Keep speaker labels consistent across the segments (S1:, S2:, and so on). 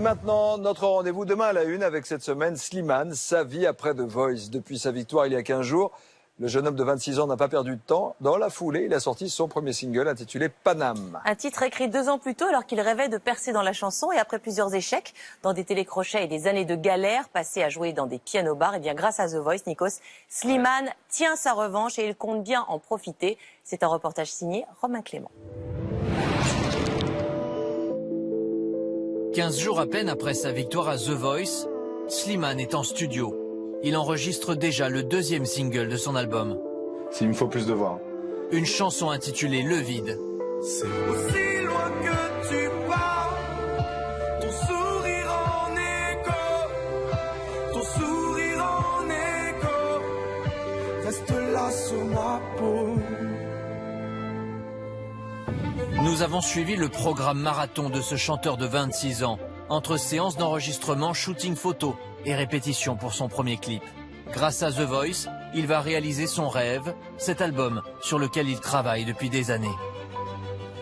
S1: Maintenant, notre rendez-vous demain à la une avec cette semaine, Slimane, sa vie après The Voice. Depuis sa victoire il y a 15 jours, le jeune homme de 26 ans n'a pas perdu de temps. Dans la foulée, il a sorti son premier single intitulé Paname.
S2: Un titre écrit 2 ans plus tôt alors qu'il rêvait de percer dans la chanson et après plusieurs échecs dans des télécrochets et des années de galère passées à jouer dans des pianos-bars, et bien grâce à The Voice, Nikos, Slimane tient sa revanche et il compte bien en profiter. C'est un reportage signé Romain Clément.
S3: 15 jours à peine après sa victoire à The Voice, Slimane est en studio. Il enregistre déjà le 2e single de son album.
S4: S'il me faut plus de voix.
S3: Une chanson intitulée Le Vide.
S5: C'est aussi loin que tu pars, ton sourire en écho, reste là sur ma peau.
S3: Nous avons suivi le programme marathon de ce chanteur de 26 ans, entre séances d'enregistrement, shooting photo et répétition pour son premier clip. Grâce à The Voice, il va réaliser son rêve, cet album sur lequel il travaille depuis des années.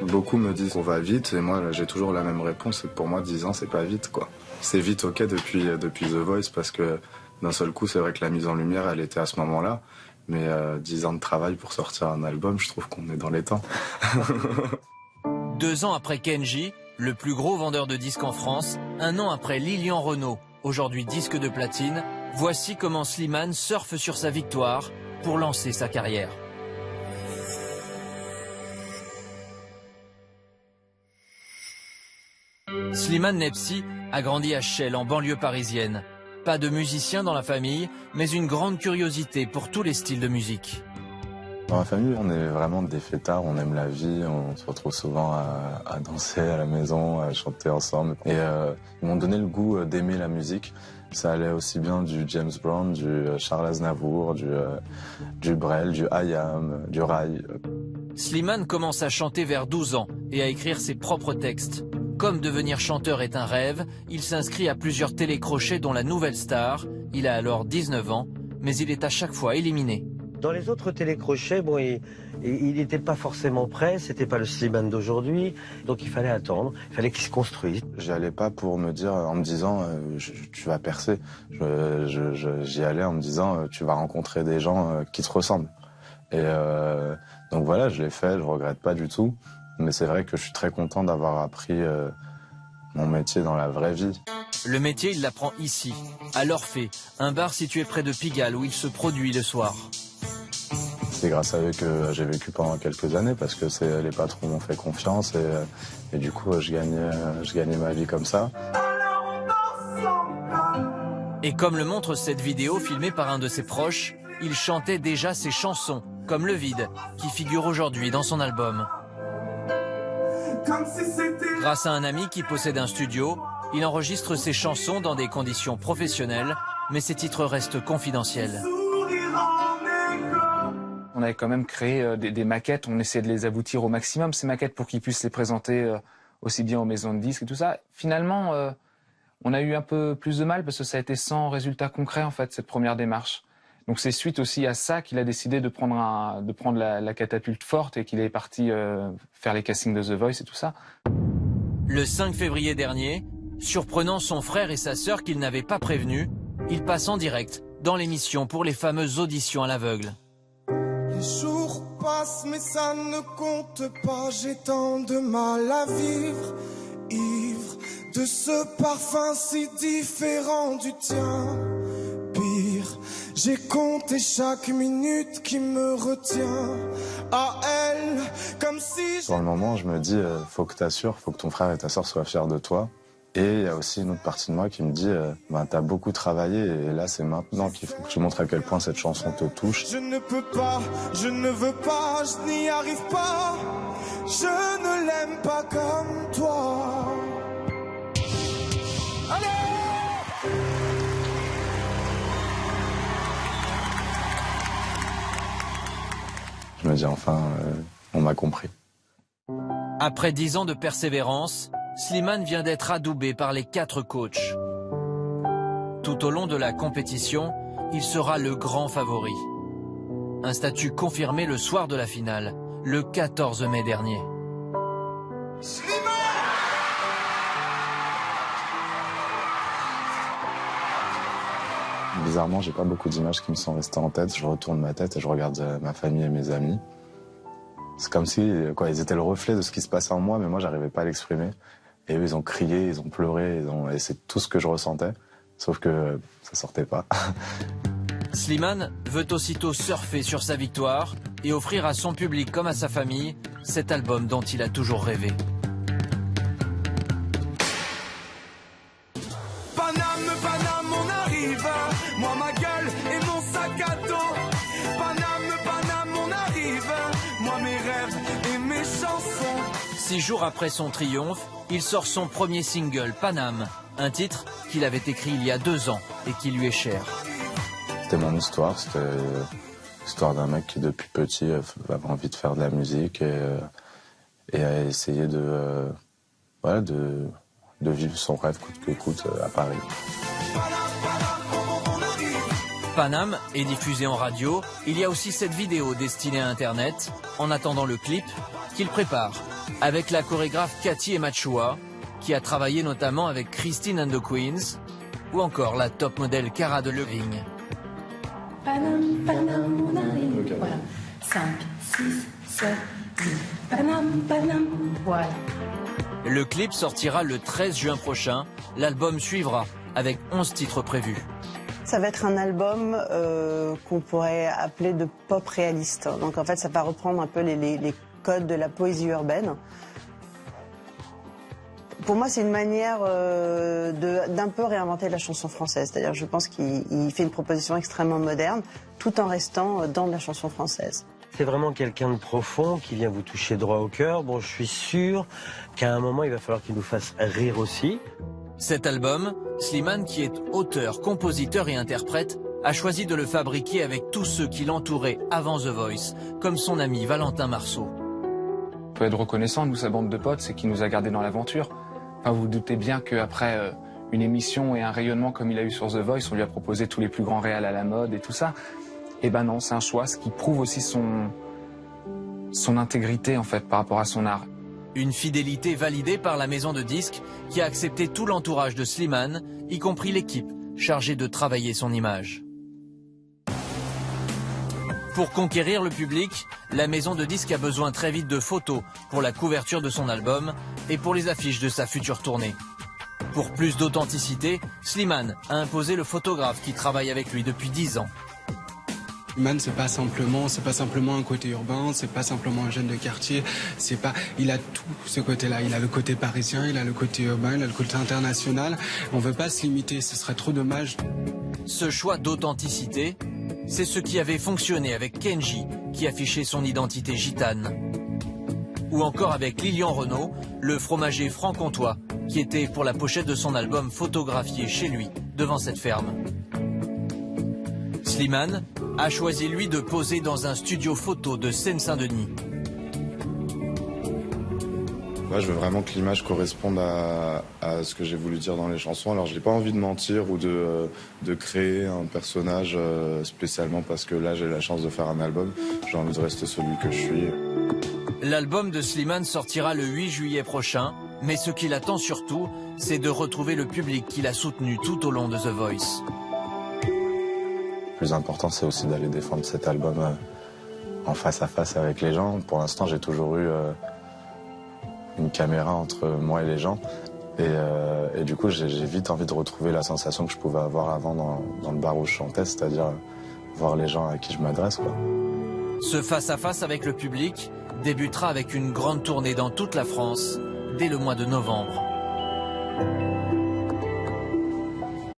S4: Beaucoup me disent qu'on va vite et moi j'ai toujours la même réponse, c'est que pour moi 10 ans c'est pas vite quoi. C'est vite ok depuis The Voice parce que d'un seul coup c'est vrai que la mise en lumière elle était à ce moment-là, mais 10 ans de travail pour sortir un album, je trouve qu'on est dans les temps.
S3: 2 ans après Kenji, le plus gros vendeur de disques en France, 1 an après Lilian Renaud, aujourd'hui disque de platine, voici comment Slimane surfe sur sa victoire pour lancer sa carrière. Slimane Nepsi a grandi à Chelles, en banlieue parisienne. Pas de musicien dans la famille, mais une grande curiosité pour tous les styles de musique.
S4: Dans ma famille, on est vraiment des fêtards, on aime la vie, on se retrouve souvent à danser à la maison, à chanter ensemble. Et ils m'ont donné le goût d'aimer la musique. Ça allait aussi bien du James Brown, du Charles Aznavour, du Brel, du I.Am, du Rai.
S3: Slimane commence à chanter vers 12 ans et à écrire ses propres textes. Comme devenir chanteur est un rêve, il s'inscrit à plusieurs télécrochets dont La Nouvelle Star. Il a alors 19 ans, mais il est à chaque fois éliminé.
S6: Dans les autres télécrochets, bon, il n'était pas forcément prêt, c'était pas le Slimane d'aujourd'hui, donc il fallait attendre, il fallait qu'il se construise.
S4: J'y allais pas pour me dire, en me disant tu vas percer. J'y allais en me disant tu vas rencontrer des gens qui te ressemblent. Et donc voilà, je l'ai fait, je regrette pas du tout, mais c'est vrai que je suis très content d'avoir appris mon métier dans la vraie vie.
S3: Le métier, il l'apprend ici, à l'Orphée, un bar situé près de Pigalle où il se produit le soir.
S4: C'est grâce à eux que j'ai vécu pendant quelques années parce que les patrons m'ont fait confiance et du coup je gagnais ma vie comme ça.
S3: Et comme le montre cette vidéo filmée par un de ses proches, il chantait déjà ses chansons, comme Le Vide, qui figure aujourd'hui dans son album. Grâce à un ami qui possède un studio, il enregistre ses chansons dans des conditions professionnelles, mais ses titres restent confidentiels.
S7: On avait quand même créé des maquettes, on essayait de les aboutir au maximum, ces maquettes, pour qu'ils puissent les présenter aussi bien aux maisons de disques et tout ça. Finalement, on a eu un peu plus de mal parce que ça a été sans résultat concret, en fait, cette première démarche. Donc c'est suite aussi à ça qu'il a décidé de prendre la catapulte forte et qu'il est parti faire les castings de The Voice et tout ça.
S3: Le 5 février dernier, surprenant son frère et sa sœur qu'il n'avait pas prévenus, il passe en direct dans l'émission pour les fameuses auditions à l'aveugle.
S5: Les jours passent mais ça ne compte pas, j'ai tant de mal à vivre, ivre de ce parfum si différent du tien. Pire, j'ai compté chaque minute qui me retient à elle, comme si...
S4: Sur le moment, je me dis, faut que t'assures, faut que ton frère et ta sœur soient fiers de toi. Et il y a aussi une autre partie de moi qui me dit, t'as beaucoup travaillé et là c'est maintenant qu'il faut que tu montres à quel point cette chanson te touche.
S5: Je ne peux pas, je ne veux pas, je n'y arrive pas, je ne l'aime pas comme toi. Allez!
S4: Je me dis enfin, on m'a compris.
S3: Après 10 ans de persévérance, Slimane vient d'être adoubé par les 4 coachs. Tout au long de la compétition, il sera le grand favori. Un statut confirmé le soir de la finale, le 14 mai dernier.
S5: Slimane!
S4: Bizarrement, j'ai pas beaucoup d'images qui me sont restées en tête. Je retourne ma tête et je regarde ma famille et mes amis. C'est comme si ils étaient le reflet de ce qui se passait en moi, mais moi, j'arrivais pas à l'exprimer. Et eux, ils ont crié, ils ont pleuré, et c'est tout ce que je ressentais. Sauf que ça sortait pas.
S3: Slimane veut aussitôt surfer sur sa victoire et offrir à son public comme à sa famille cet album dont il a toujours rêvé.
S5: Paname, Paname, on arrive. Moi, ma gueule et mon sac à dos. Paname, Paname, on arrive. Moi, mes rêves et mes chansons.
S3: 6 jours après son triomphe, il sort son premier single, Paname, un titre qu'il avait écrit il y a 2 ans et qui lui est cher.
S4: C'était mon histoire, c'était l'histoire d'un mec qui depuis petit avait envie de faire de la musique et a essayé de vivre son rêve coûte que coûte à Paris.
S3: Paname est diffusé en radio. Il y a aussi cette vidéo destinée à Internet, en attendant le clip qu'il prépare, avec la chorégraphe Cathy Emachua, qui a travaillé notamment avec Christine and the Queens, ou encore la top modèle Cara Delevingne.
S8: Paname, Paname, on arrive. Okay. Voilà. 5, 6, 7, 8. Paname, Paname, voilà.
S3: Le clip sortira le 13 juin prochain. L'album suivra, avec 11 titres prévus.
S9: Ça va être un album qu'on pourrait appeler de pop réaliste. Donc en fait, ça va reprendre un peu les codes de la poésie urbaine. Pour moi, c'est une manière d'un peu réinventer la chanson française. C'est-à-dire, je pense qu'il fait une proposition extrêmement moderne, tout en restant dans la chanson française.
S6: C'est vraiment quelqu'un de profond qui vient vous toucher droit au cœur. Bon, je suis sûr qu'à un moment, il va falloir qu'il nous fasse rire aussi.
S3: Cet album, Slimane, qui est auteur, compositeur et interprète, a choisi de le fabriquer avec tous ceux qui l'entouraient avant The Voice, comme son ami Valentin Marceau.
S7: On peut être reconnaissant, nous, sa bande de potes, c'est qu'il nous a gardés dans l'aventure. Enfin, vous vous doutez bien qu'après une émission et un rayonnement comme il a eu sur The Voice, on lui a proposé tous les plus grands réals à la mode et tout ça. Eh ben non, c'est un choix, ce qui prouve aussi son intégrité, en fait, par rapport à son art.
S3: Une fidélité validée par la maison de disques qui a accepté tout l'entourage de Slimane, y compris l'équipe chargée de travailler son image. Pour conquérir le public, la maison de disques a besoin très vite de photos pour la couverture de son album et pour les affiches de sa future tournée. Pour plus d'authenticité, Slimane a imposé le photographe qui travaille avec lui depuis 10 ans.
S10: Slimane, c'est pas simplement un côté urbain, c'est pas simplement un jeune de quartier, il a tout ce côté-là. Il a le côté parisien, il a le côté urbain, il a le côté international. On veut pas se limiter, ce serait trop dommage.
S3: Ce choix d'authenticité, c'est ce qui avait fonctionné avec Kenji, qui affichait son identité gitane. Ou encore avec Lilian Renaud, le fromager franc-comtois, qui était pour la pochette de son album photographié chez lui, devant cette ferme. Slimane a choisi, lui, de poser dans un studio photo de Seine-Saint-Denis.
S4: Moi, je veux vraiment que l'image corresponde à ce que j'ai voulu dire dans les chansons. Alors, je n'ai pas envie de mentir ou de créer un personnage spécialement parce que là, j'ai la chance de faire un album. J'ai envie de rester celui que je suis.
S3: L'album de Slimane sortira le 8 juillet prochain, mais ce qu'il attend surtout, c'est de retrouver le public qu'il a soutenu tout au long de The Voice.
S4: Le plus important, c'est aussi d'aller défendre cet album en face à face avec les gens. Pour l'instant, j'ai toujours eu une caméra entre moi et les gens. Et du coup, j'ai vite envie de retrouver la sensation que je pouvais avoir avant dans le bar où je chantais, c'est-à-dire voir les gens à qui je m'adresse, quoi.
S3: Ce face-à-face avec le public débutera avec une grande tournée dans toute la France dès le mois de novembre.